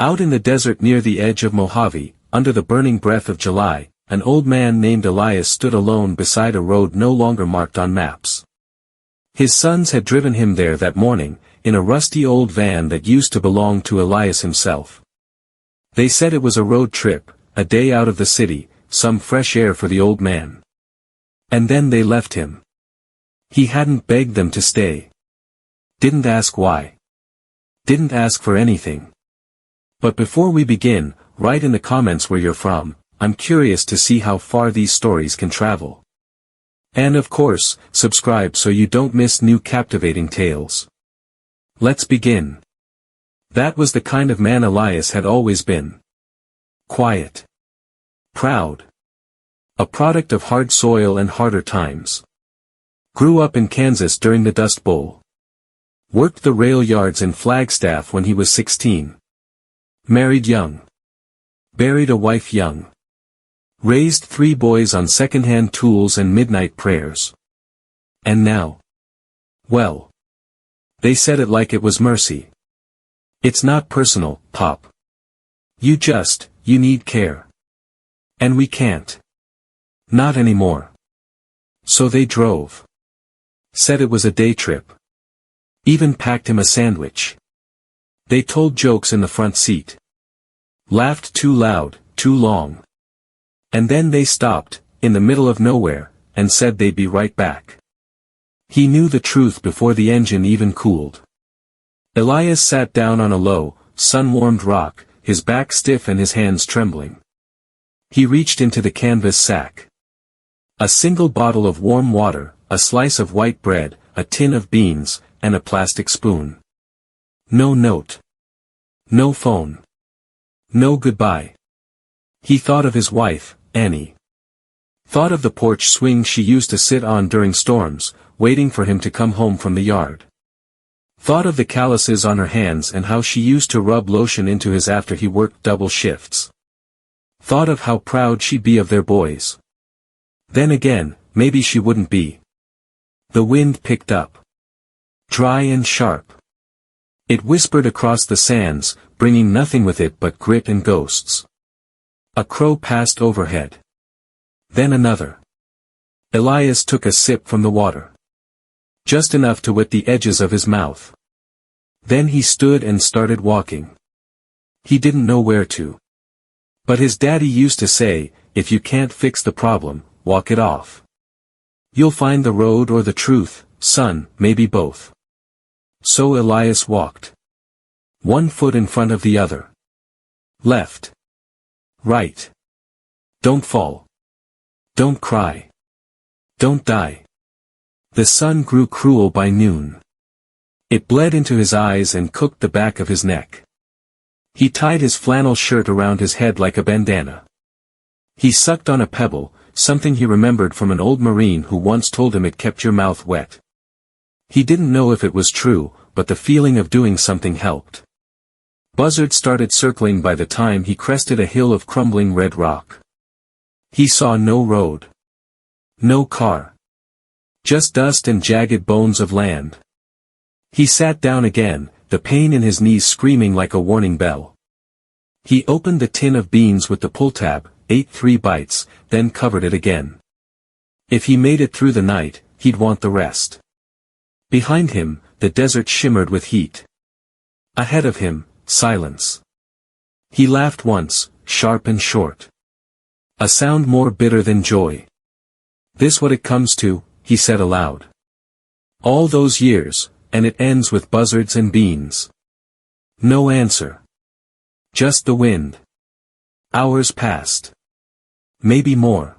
Out in the desert near the edge of Mojave, under the burning breath of July, an old man named Elias stood alone beside a road no longer marked on maps. His sons had driven him there that morning, in a rusty old van that used to belong to Elias himself. They said it was a road trip, a day out of the city, some fresh air for the old man. And then they left him. He hadn't begged them to stay. Didn't ask why. Didn't ask for anything. But before we begin, write in the comments where you're from. I'm curious to see how far these stories can travel. And of course, subscribe so you don't miss new captivating tales. Let's begin. That was the kind of man Elias had always been. Quiet. Proud. A product of hard soil and harder times. Grew up in Kansas during the Dust Bowl. Worked the rail yards in Flagstaff when he was 16. Married young. Buried a wife young. Raised 3 boys on second-hand tools and midnight prayers. And now? Well. They said it like it was mercy. It's not personal, Pop. You need care. And we can't. Not anymore. So they drove. Said it was a day trip. Even packed him a sandwich. They told jokes in the front seat. Laughed too loud, too long. And then they stopped, in the middle of nowhere, and said they'd be right back. He knew the truth before the engine even cooled. Elias sat down on a low, sun-warmed rock, his back stiff and his hands trembling. He reached into the canvas sack. A single bottle of warm water, a slice of white bread, a tin of beans, and a plastic spoon. No note. No phone. No goodbye. He thought of his wife, Annie. Thought of the porch swing she used to sit on during storms, waiting for him to come home from the yard. Thought of the calluses on her hands and how she used to rub lotion into his after he worked double shifts. Thought of how proud she'd be of their boys. Then again, maybe she wouldn't be. The wind picked up. Dry and sharp. It whispered across the sands, bringing nothing with it but grit and ghosts. A crow passed overhead. Then another. Elias took a sip from the water. Just enough to wet the edges of his mouth. Then he stood and started walking. He didn't know where to. But his daddy used to say, if you can't fix the problem, walk it off. You'll find the road or the truth, son, maybe both. So Elias walked. 1 foot in front of the other. Left. Right. Don't fall. Don't cry. Don't die. The sun grew cruel by noon. It bled into his eyes and cooked the back of his neck. He tied his flannel shirt around his head like a bandana. He sucked on a pebble, something he remembered from an old Marine who once told him it kept your mouth wet. He didn't know if it was true, but the feeling of doing something helped. Buzzards started circling by the time he crested a hill of crumbling red rock. He saw no road. No car. Just dust and jagged bones of land. He sat down again, the pain in his knees screaming like a warning bell. He opened the tin of beans with the pull tab, ate 3 bites, then covered it again. If he made it through the night, he'd want the rest. Behind him, the desert shimmered with heat. Ahead of him, silence. He laughed once, sharp and short. A sound more bitter than joy. This what it comes to, he said aloud. All those years, and it ends with buzzards and beans. No answer. Just the wind. Hours passed. Maybe more.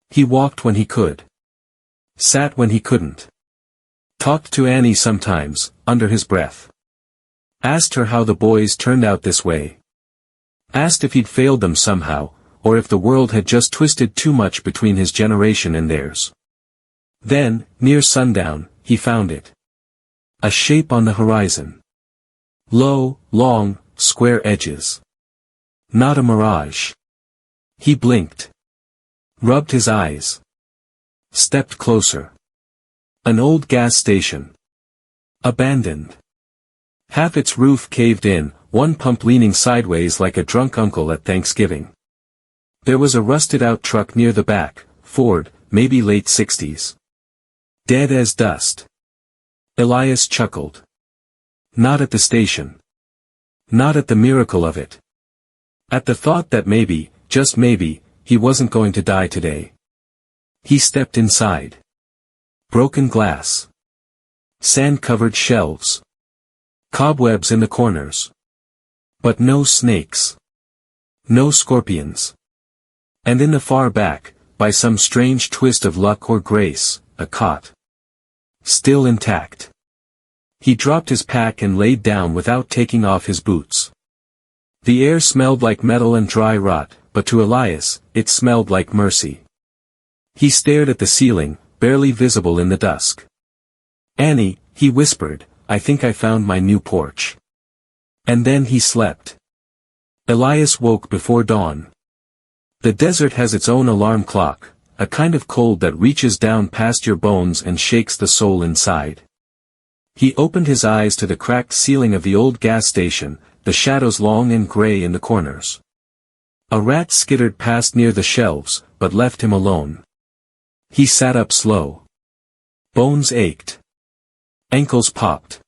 He walked when he could. Sat when he couldn't. Talked to Annie sometimes, under his breath. Asked her how the boys turned out this way. Asked if he'd failed them somehow, or if the world had just twisted too much between his generation and theirs. Then, near sundown, he found it. A shape on the horizon. Low, long, square edges. Not a mirage. He blinked. Rubbed his eyes. Stepped closer. An old gas station. Abandoned. Half its roof caved in, one pump leaning sideways like a drunk uncle at Thanksgiving. There was a rusted-out truck near the back, Ford, maybe late 60s. Dead as dust. Elias chuckled. Not at the station. Not at the miracle of it. At the thought that maybe, just maybe, he wasn't going to die today. He stepped inside. Broken glass. Sand-covered shelves. Cobwebs in the corners. But no snakes. No scorpions. And in the far back, by some strange twist of luck or grace, a cot. Still intact. He dropped his pack and laid down without taking off his boots. The air smelled like metal and dry rot, but to Elias, it smelled like mercy. He stared at the ceiling, barely visible in the dusk. "Annie," he whispered, "I think I found my new porch." And then he slept. Elias woke before dawn. The desert has its own alarm clock, a kind of cold that reaches down past your bones and shakes the soul inside. He opened his eyes to the cracked ceiling of the old gas station, the shadows long and gray in the corners. A rat skittered past near the shelves, but left him alone. He sat up slow. Bones ached. Ankles popped.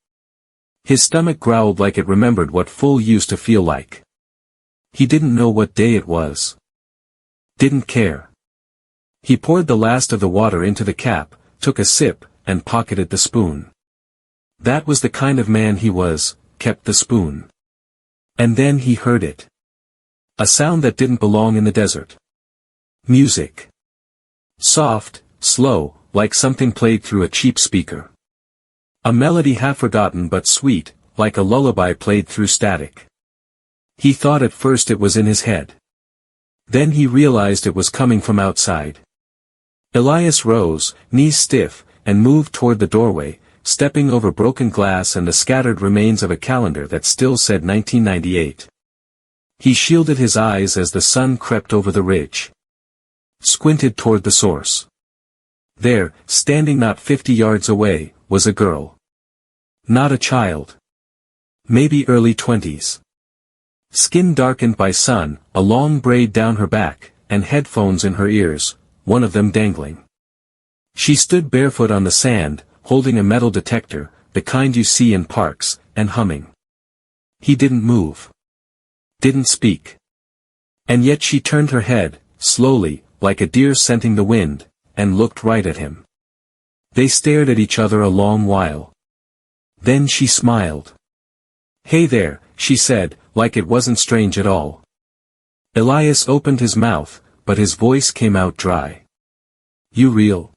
His stomach growled like it remembered what full used to feel like. He didn't know what day it was. Didn't care. He poured the last of the water into the cap, took a sip, and pocketed the spoon. That was the kind of man he was, kept the spoon. And then he heard it. A sound that didn't belong in the desert. Music. Soft, slow, like something played through a cheap speaker. A melody half forgotten but sweet, like a lullaby played through static. He thought at first it was in his head. Then he realized it was coming from outside. Elias rose, knees stiff, and moved toward the doorway, stepping over broken glass and the scattered remains of a calendar that still said 1998. He shielded his eyes as the sun crept over the ridge. Squinted toward the source. There, standing not 50 yards away, was a girl. Not a child. Maybe early 20s. Skin darkened by sun, a long braid down her back, and headphones in her ears, one of them dangling. She stood barefoot on the sand, holding a metal detector, the kind you see in parks, and humming. He didn't move. Didn't speak. And yet she turned her head, slowly, like a deer scenting the wind, and looked right at him. They stared at each other a long while. Then she smiled. "Hey there," she said, like it wasn't strange at all. Elias opened his mouth, but his voice came out dry. "You real?"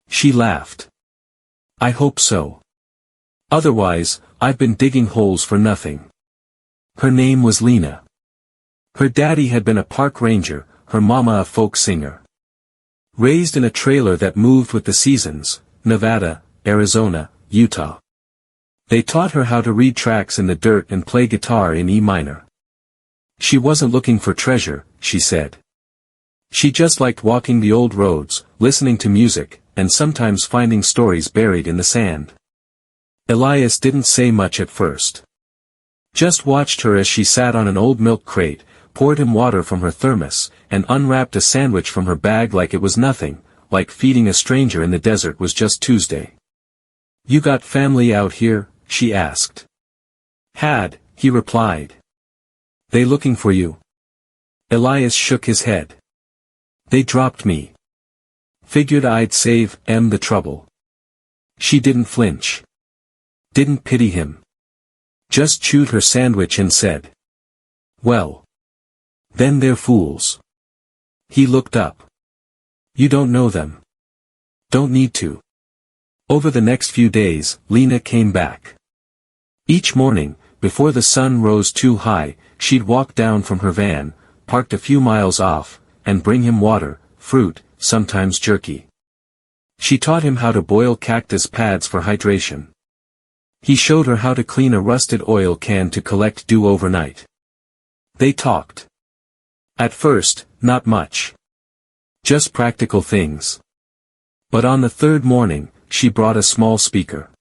She laughed. "I hope so. Otherwise, I've been digging holes for nothing." Her name was Lena. Her daddy had been a park ranger, her mama a folk singer. Raised in a trailer that moved with the seasons, Nevada, Arizona, Utah. They taught her how to read tracks in the dirt and play guitar in E minor. She wasn't looking for treasure, she said. She just liked walking the old roads, listening to music, and sometimes finding stories buried in the sand. Elias didn't say much at first. Just watched her as she sat on an old milk crate, poured him water from her thermos, and unwrapped a sandwich from her bag like it was nothing, like feeding a stranger in the desert was just Tuesday. "You got family out here?" she asked. "Had," he replied. "They looking for you?" Elias shook his head. "They dropped me. Figured I'd save em the trouble." She didn't flinch. Didn't pity him. Just chewed her sandwich and said, "Well. Then they're fools." He looked up. "You don't know them. Don't need to." Over the next few days, Lena came back. Each morning, before the sun rose too high, she'd walk down from her van, parked a few miles off, and bring him water, fruit, sometimes jerky. She taught him how to boil cactus pads for hydration. He showed her how to clean a rusted oil can to collect dew overnight. They talked. At first, not much. Just practical things. But on the third morning, she brought a small speaker.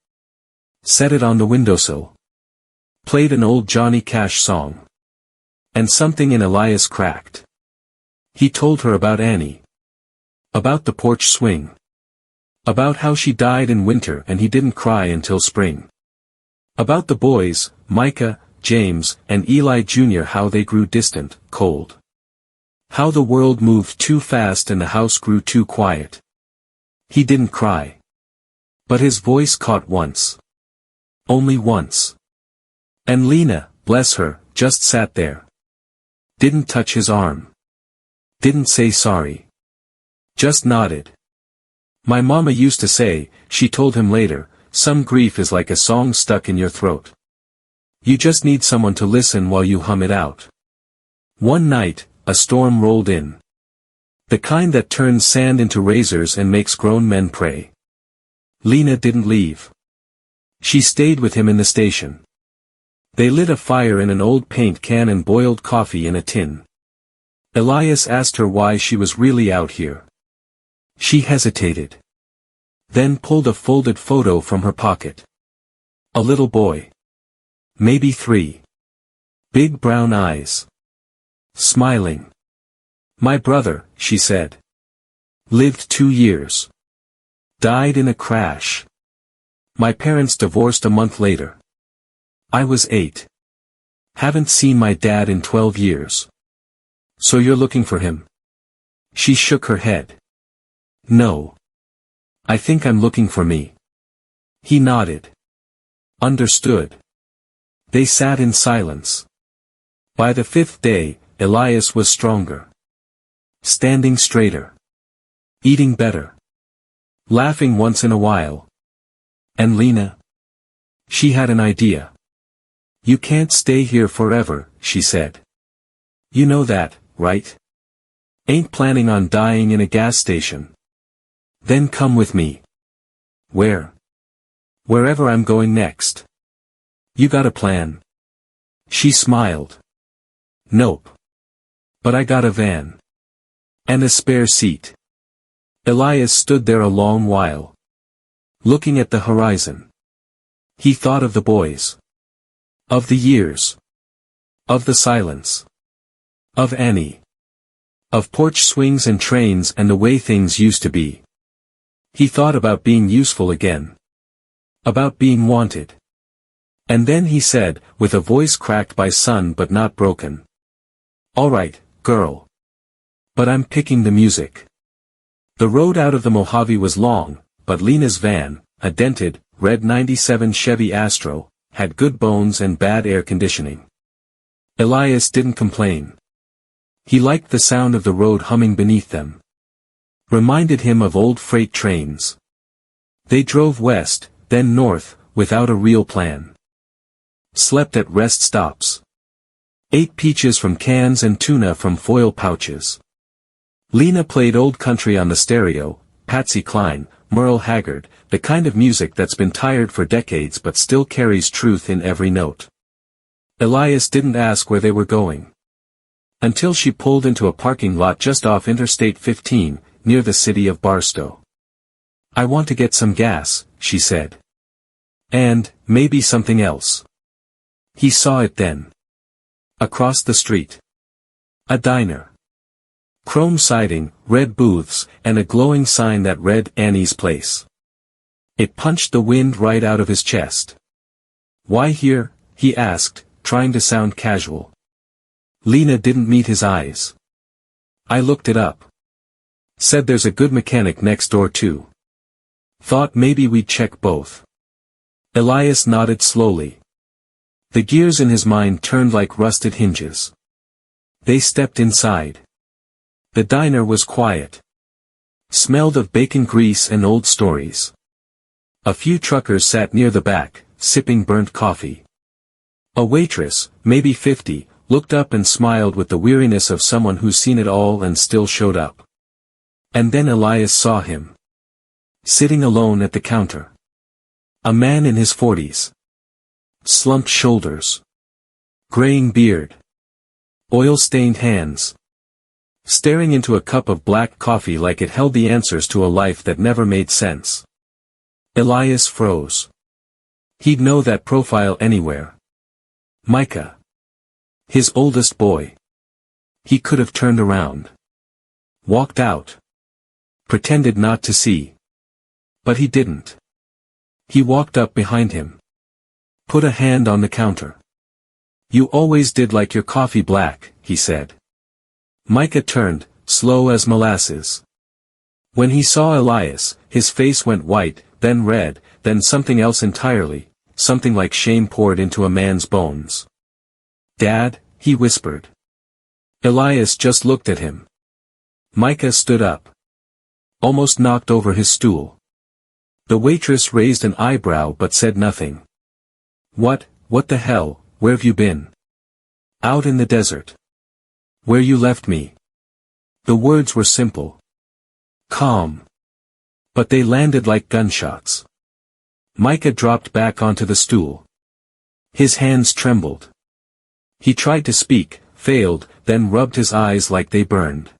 Set it on the windowsill. Played an old Johnny Cash song. And something in Elias cracked. He told her about Annie. About the porch swing. About how she died in winter and he didn't cry until spring. About the boys, Micah, James, and Eli Jr., how they grew distant, cold. How the world moved too fast and the house grew too quiet. He didn't cry. But his voice caught once. Only once. And Lena, bless her, just sat there. Didn't touch his arm. Didn't say sorry. Just nodded. My mama used to say, she told him later, some grief is like a song stuck in your throat. You just need someone to listen while you hum it out. One night, a storm rolled in. The kind that turns sand into razors and makes grown men pray. Lena didn't leave. She stayed with him in the station. They lit a fire in an old paint can and boiled coffee in a tin. Elias asked her why she was really out here. She hesitated. Then pulled a folded photo from her pocket. A little boy. Maybe 3. Big brown eyes. Smiling. My brother, she said. Lived 2 years. Died in a crash. My parents divorced a month later. I was 8. Haven't seen my dad in 12 years. So you're looking for him? She shook her head. No. I think I'm looking for me. He nodded. Understood. They sat in silence. By the 5th day, Elias was stronger. Standing straighter. Eating better. Laughing once in a while. And Lena? She had an idea. You can't stay here forever, she said. You know that, right? Ain't planning on dying in a gas station. Then come with me. Where? Wherever I'm going next. You got a plan? She smiled. Nope. But I got a van. And a spare seat. Elias stood there a long while. Looking at the horizon. He thought of the boys. Of the years. Of the silence. Of Annie. Of porch swings and trains and the way things used to be. He thought about being useful again. About being wanted. And then he said, with a voice cracked by sun but not broken. All right, girl. But I'm picking the music. The road out of the Mojave was long, but Lena's van, a dented, red 97 Chevy Astro, had good bones and bad air conditioning. Elias didn't complain. He liked the sound of the road humming beneath them. Reminded him of old freight trains. They drove west, then north, without a real plan. Slept at rest stops. Ate peaches from cans and tuna from foil pouches. Lena played old country on the stereo, Patsy Cline, Merle Haggard, the kind of music that's been tired for decades but still carries truth in every note. Elias didn't ask where they were going. Until she pulled into a parking lot just off Interstate 15, near the city of Barstow. I want to get some gas, she said. And, maybe something else. He saw it then. Across the street. A diner. Chrome siding, red booths, and a glowing sign that read Annie's Place. It punched the wind right out of his chest. Why here? He asked, trying to sound casual. Lena didn't meet his eyes. I looked it up. Said there's a good mechanic next door too. Thought maybe we'd check both. Elias nodded slowly. The gears in his mind turned like rusted hinges. They stepped inside. The diner was quiet. Smelled of bacon grease and old stories. A few truckers sat near the back, sipping burnt coffee. A waitress, maybe 50, looked up and smiled with the weariness of someone who's seen it all and still showed up. And then Elias saw him. Sitting alone at the counter. A man in his 40s. Slumped shoulders. Graying beard. Oil-stained hands. Staring into a cup of black coffee like it held the answers to a life that never made sense. Elias froze. He'd know that profile anywhere. Micah. His oldest boy. He could have turned around. Walked out. Pretended not to see. But he didn't. He walked up behind him. Put a hand on the counter. You always did like your coffee black, he said. Micah turned, slow as molasses. When he saw Elias, his face went white, then red, then something else entirely, something like shame poured into a man's bones. Dad, he whispered. Elias just looked at him. Micah stood up. Almost knocked over his stool. The waitress raised an eyebrow but said nothing. What the hell, where've you been? Out in the desert. Where you left me. The words were simple. Calm. But they landed like gunshots. Micah dropped back onto the stool. His hands trembled. He tried to speak, failed, then rubbed his eyes like they burned.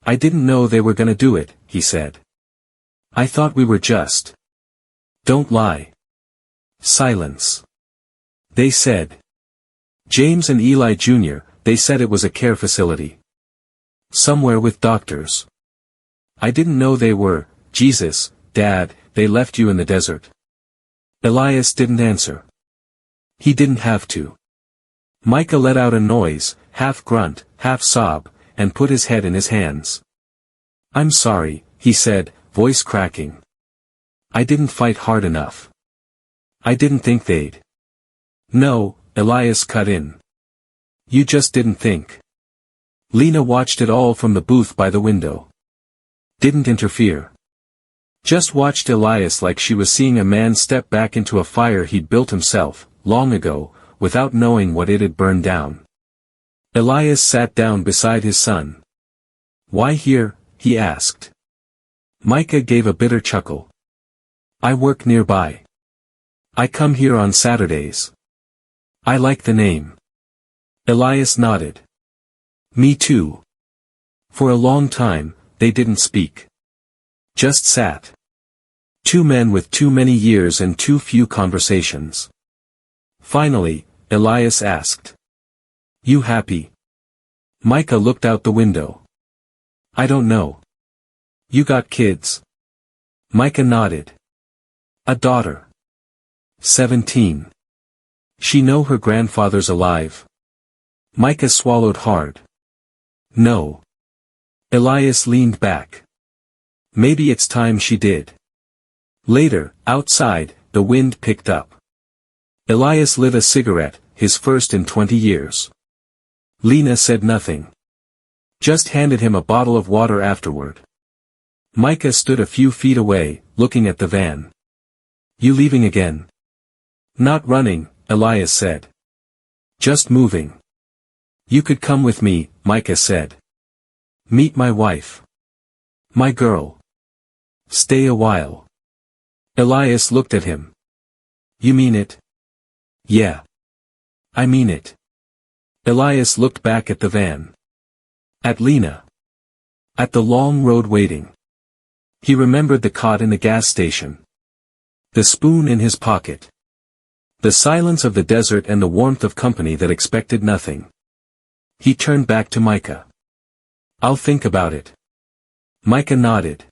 I didn't know they were gonna do it, he said. I thought we were just. Don't lie. Silence. They said. James and Eli Jr., they said it was a care facility. Somewhere with doctors. I didn't know they were. Jesus, Dad, they left you in the desert. Elias didn't answer. He didn't have to. Micah let out a noise, half grunt, half sob, and put his head in his hands. I'm sorry, he said, voice cracking. I didn't fight hard enough. I didn't think they'd. No, Elias cut in. You just didn't think. Lena watched it all from the booth by the window. Didn't interfere. Just watched Elias like she was seeing a man step back into a fire he'd built himself, long ago, without knowing what it had burned down. Elias sat down beside his son. Why here? He asked. Micah gave a bitter chuckle. I work nearby. I come here on Saturdays. I like the name. Elias nodded. Me too. For a long time, they didn't speak. Just sat. Two men with too many years and too few conversations. Finally, Elias asked. You happy? Micah looked out the window. I don't know. You got kids? Micah nodded. A daughter. 17. She know her grandfather's alive? Micah swallowed hard. No. Elias leaned back. Maybe it's time she did. Later, outside, the wind picked up. Elias lit a cigarette, his first in 20 years. Lena said nothing. Just handed him a bottle of water afterward. Micah stood a few feet away, looking at the van. You leaving again? Not running, Elias said. Just moving. You could come with me, Micah said. Meet my wife. My girl. Stay a while. Elias looked at him. You mean it? Yeah. I mean it. Elias looked back at the van. At Lena. At the long road waiting. He remembered the cot in the gas station. The spoon in his pocket. The silence of the desert and the warmth of company that expected nothing. He turned back to Micah. I'll think about it. Micah nodded.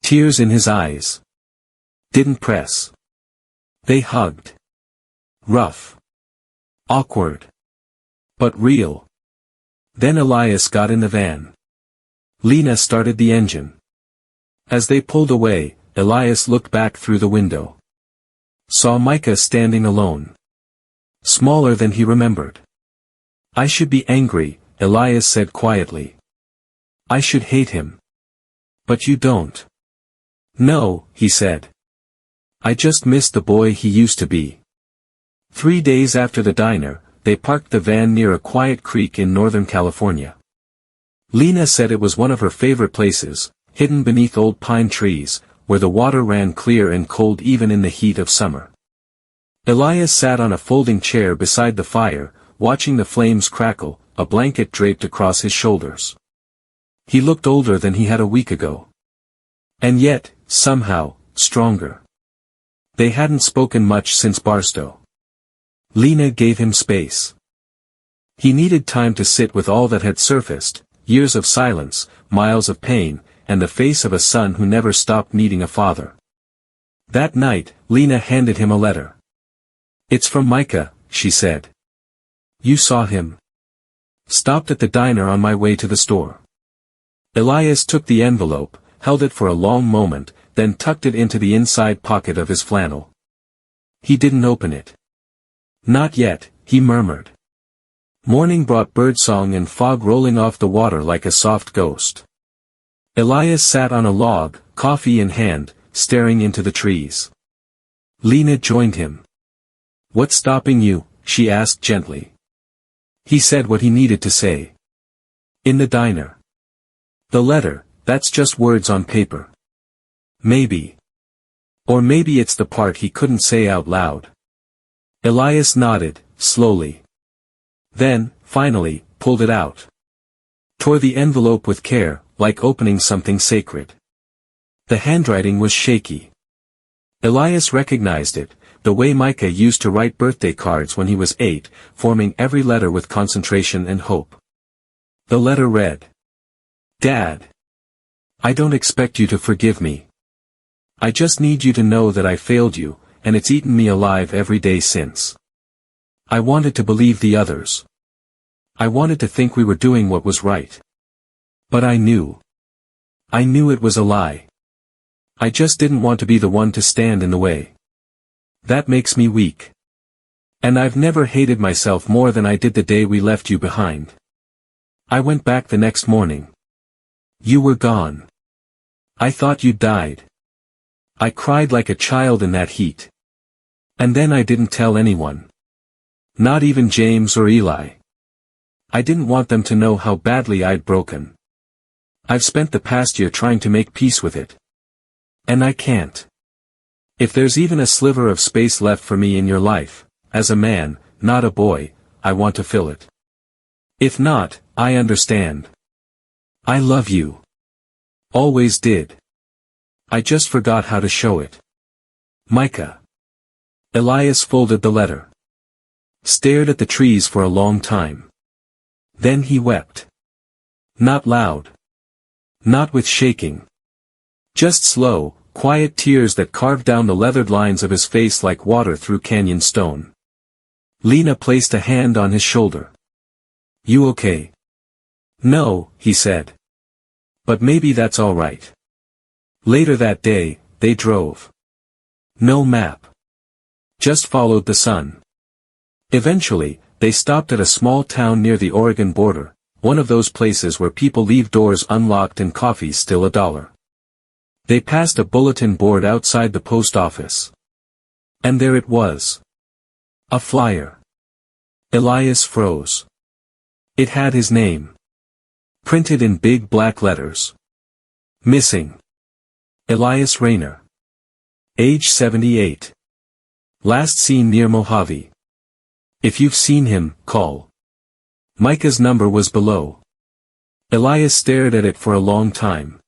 Tears in his eyes. Didn't press. They hugged. Rough. Awkward. But real. Then Elias got in the van. Lena started the engine. As they pulled away, Elias looked back through the window. Saw Micah standing alone. Smaller than he remembered. I should be angry, Elias said quietly. I should hate him. But you don't. No, he said. I just miss the boy he used to be. 3 days after the diner, they parked the van near a quiet creek in Northern California. Lena said it was one of her favorite places, hidden beneath old pine trees, where the water ran clear and cold even in the heat of summer. Elias sat on a folding chair beside the fire, watching the flames crackle, a blanket draped across his shoulders. He looked older than he had a week ago. And yet, somehow, stronger. They hadn't spoken much since Barstow. Lena gave him space. He needed time to sit with all that had surfaced, years of silence, miles of pain, and the face of a son who never stopped needing a father. That night, Lena handed him a letter. "It's from Micah," she said. "You saw him?" "Stopped at the diner on my way to the store." Elias took the envelope, held it for a long moment, then tucked it into the inside pocket of his flannel. He didn't open it. "Not yet," he murmured. Morning brought birdsong and fog rolling off the water like a soft ghost. Elias sat on a log, coffee in hand, staring into the trees. Lena joined him. "What's stopping you?" she asked gently. He said what he needed to say. "In the diner." "The letter, that's just words on paper." "Maybe. Or maybe it's the part he couldn't say out loud." Elias nodded, slowly. Then, finally, pulled it out. Tore the envelope with care, like opening something sacred. The handwriting was shaky. Elias recognized it, the way Micah used to write birthday cards when he was 8, forming every letter with concentration and hope. The letter read, "Dad. I don't expect you to forgive me. I just need you to know that I failed you, and it's eaten me alive every day since. I wanted to believe the others. I wanted to think we were doing what was right. But I knew. I knew it was a lie. I just didn't want to be the one to stand in the way. That makes me weak. And I've never hated myself more than I did the day we left you behind. I went back the next morning. You were gone. I thought you'd died. I cried like a child in that heat. And then I didn't tell anyone. Not even James or Eli. I didn't want them to know how badly I'd broken. I've spent the past year trying to make peace with it. And I can't. If there's even a sliver of space left for me in your life, as a man, not a boy, I want to fill it. If not, I understand. I love you. Always did. I just forgot how to show it. Micah." Elias folded the letter. Stared at the trees for a long time. Then he wept. Not loud. Not with shaking. Just slow, quiet tears that carved down the leathered lines of his face like water through canyon stone. Lena placed a hand on his shoulder. "You okay?" "No," he said. "But maybe that's all right." Later that day, they drove. No map. Just followed the sun. Eventually, they stopped at a small town near the Oregon border, one of those places where people leave doors unlocked and coffee's still $1. They passed a bulletin board outside the post office. And there it was. A flyer. Elias froze. It had his name. Printed in big black letters. Missing. Elias Rayner. Age 78. Last seen near Mojave. If you've seen him, call. Micah's number was below. Elias stared at it for a long time.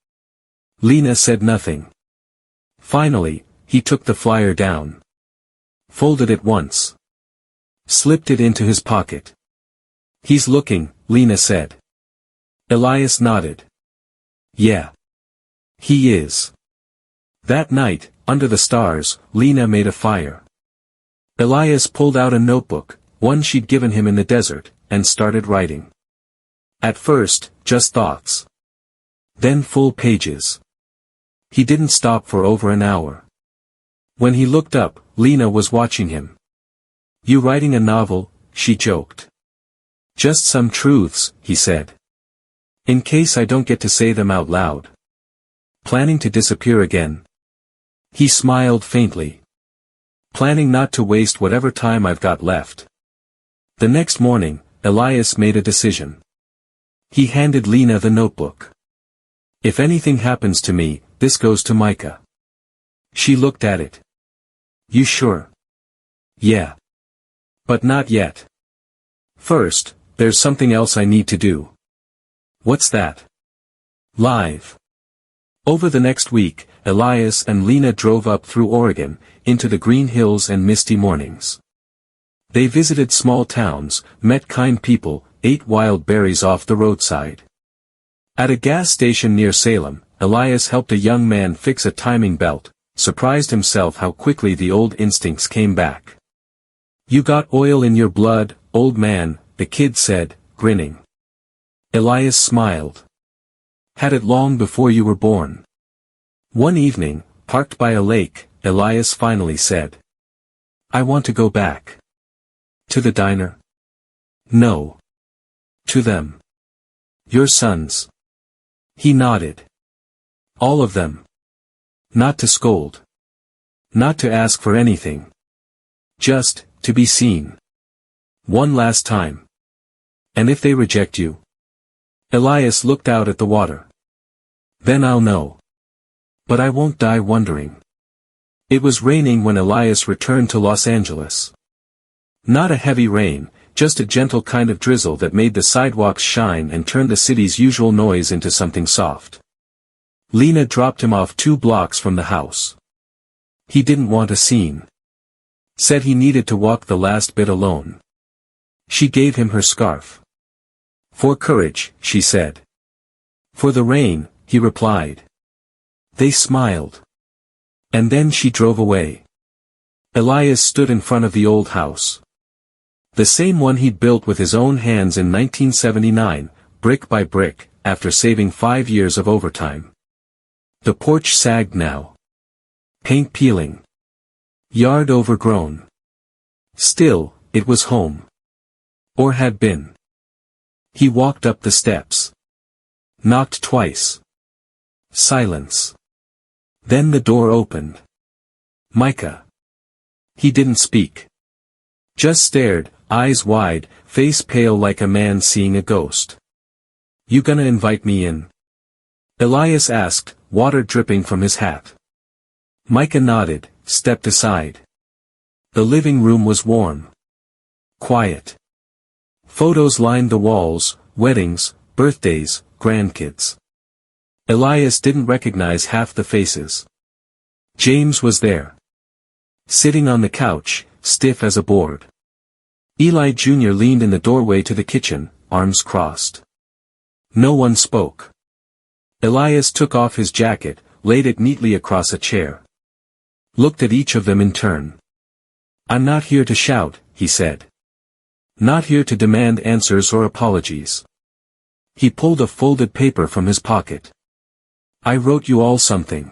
Lena said nothing. Finally, he took the flyer down. Folded it once. Slipped it into his pocket. "He's looking," Lena said. Elias nodded. "Yeah. He is." That night, under the stars, Lena made a fire. Elias pulled out a notebook, one she'd given him in the desert, and started writing. At first, just thoughts. Then full pages. He didn't stop for over an hour. When he looked up, Lena was watching him. "You writing a novel?" she joked. "Just some truths," he said. "In case I don't get to say them out loud." "Planning to disappear again?" He smiled faintly. "Planning not to waste whatever time I've got left." The next morning, Elias made a decision. He handed Lena the notebook. "If anything happens to me, this goes to Micah." She looked at it. "You sure?" "Yeah. But not yet. First, there's something else I need to do." "What's that?" "Live." Over the next week, Elias and Lena drove up through Oregon, into the green hills and misty mornings. They visited small towns, met kind people, ate wild berries off the roadside. At a gas station near Salem, Elias helped a young man fix a timing belt, surprised himself how quickly the old instincts came back. "You got oil in your blood, old man," the kid said, grinning. Elias smiled. "Had it long before you were born." One evening, parked by a lake, Elias finally said, "I want to go back." "To the diner?" "No. To them. Your sons." He nodded. "All of them. Not to scold. Not to ask for anything. Just, to be seen. One last time. And if they reject you?" Elias looked out at the water. "Then I'll know. But I won't die wondering." It was raining when Elias returned to Los Angeles. Not a heavy rain, just a gentle kind of drizzle that made the sidewalks shine and turned the city's usual noise into something soft. Lena dropped him off 2 blocks from the house. He didn't want a scene. Said he needed to walk the last bit alone. She gave him her scarf. "For courage," she said. "For the rain," he replied. They smiled. And then she drove away. Elias stood in front of the old house. The same one he'd built with his own hands in 1979, brick by brick, after saving 5 years of overtime. The porch sagged now. Paint peeling. Yard overgrown. Still, it was home. Or had been. He walked up the steps. Knocked twice. Silence. Then the door opened. "Micah." He didn't speak. Just stared, eyes wide, face pale like a man seeing a ghost. "You gonna invite me in?" Elias asked, water dripping from his hat. Micah nodded, stepped aside. The living room was warm. Quiet. Photos lined the walls, weddings, birthdays, grandkids. Elias didn't recognize half the faces. James was there. Sitting on the couch, stiff as a board. Eli Jr. leaned in the doorway to the kitchen, arms crossed. No one spoke. Elias took off his jacket, laid it neatly across a chair. Looked at each of them in turn. "I'm not here to shout," he said. "Not here to demand answers or apologies." He pulled a folded paper from his pocket. "I wrote you all something.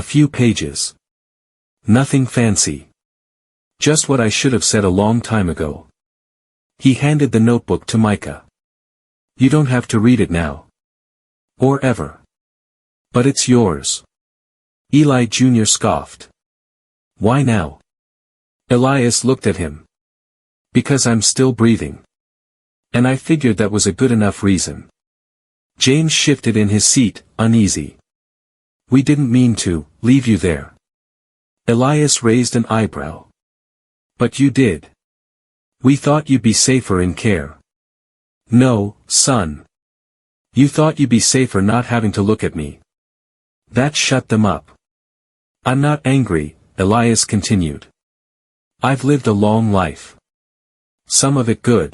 A few pages. Nothing fancy. Just what I should have said a long time ago." He handed the notebook to Micah. "You don't have to read it now. Or ever. But it's yours." Eli Jr. scoffed. "Why now?" Elias looked at him. "Because I'm still breathing. And I figured that was a good enough reason." James shifted in his seat, uneasy. "We didn't mean to leave you there." Elias raised an eyebrow. "But you did. We thought you'd be safer in care." "No, son. You thought you'd be safer not having to look at me. That shut them up." "I'm not angry," Elias continued. "I've lived a long life. Some of it good.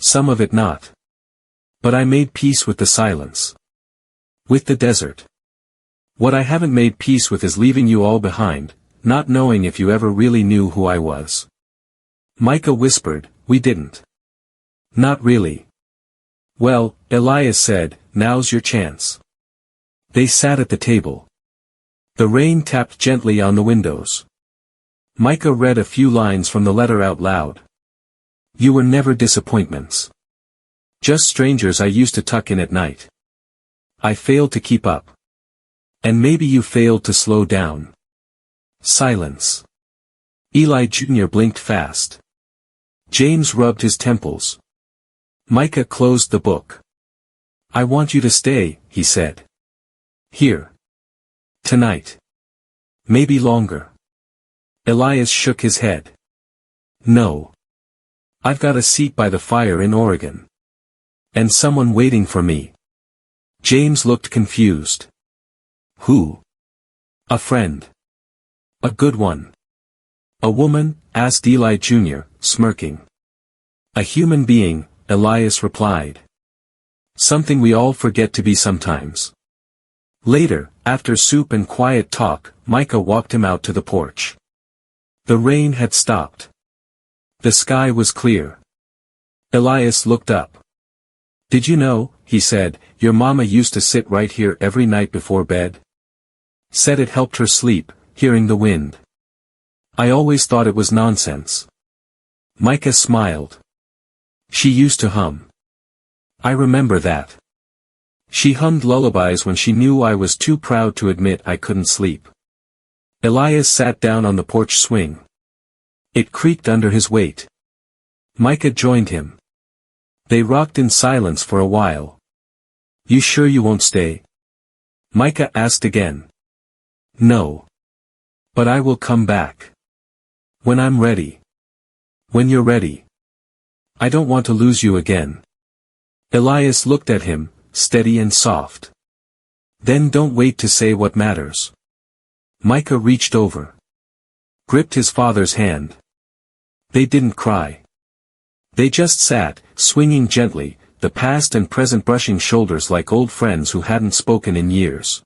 Some of it not. But I made peace with the silence. With the desert. What I haven't made peace with is leaving you all behind, not knowing if you ever really knew who I was." Micah whispered, "We didn't." "Not really." "Well," Elias said, "now's your chance." They sat at the table. The rain tapped gently on the windows. Micah read a few lines from the letter out loud. "You were never disappointments. Just strangers I used to tuck in at night. I failed to keep up. And maybe you failed to slow down." Silence. Eli Jr. blinked fast. James rubbed his temples. Micah closed the book. "I want you to stay," he said. "Here. Tonight. Maybe longer." Elias shook his head. "No. I've got a seat by the fire in Oregon. And someone waiting for me." James looked confused. "Who?" "A friend. A good one. A woman? Asked Eli Jr., smirking. A human being, Elias replied. Something we all forget to be sometimes. Later, after soup and quiet talk, Micah walked him out to the porch. The rain had stopped. The sky was clear. Elias looked up. Did you know, he said, your mama used to sit right here every night before bed? Said it helped her sleep, hearing the wind. I always thought it was nonsense. Micah smiled. She used to hum. I remember that. She hummed lullabies when she knew I was too proud to admit I couldn't sleep. Elias sat down on the porch swing. It creaked under his weight. Micah joined him. They rocked in silence for a while. You sure you won't stay? Micah asked again. No. But I will come back. When I'm ready. When you're ready. I don't want to lose you again. Elias looked at him, steady and soft. Then don't wait to say what matters. Micah reached over. Gripped his father's hand. They didn't cry. They just sat, swinging gently, the past and present brushing shoulders like old friends who hadn't spoken in years.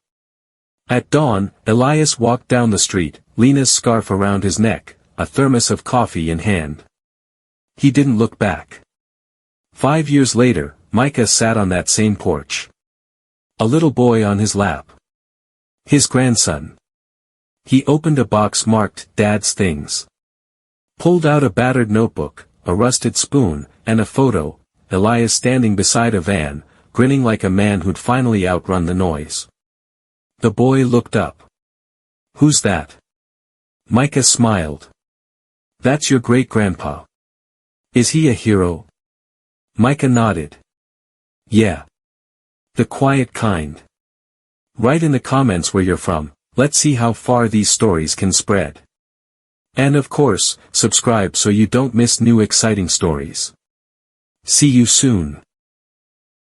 At dawn, Elias walked down the street, Lena's scarf around his neck, a thermos of coffee in hand. He didn't look back. 5 years later, Micah sat on that same porch. A little boy on his lap. His grandson. He opened a box marked, Dad's Things. Pulled out a battered notebook, a rusted spoon, and a photo, Elias standing beside a van, grinning like a man who'd finally outrun the noise. The boy looked up. Who's that? Micah smiled. That's your great-grandpa. Is he a hero? Micah nodded. Yeah. The quiet kind. Write in the comments where you're from, let's see how far these stories can spread. And of course, subscribe so you don't miss new exciting stories. See you soon.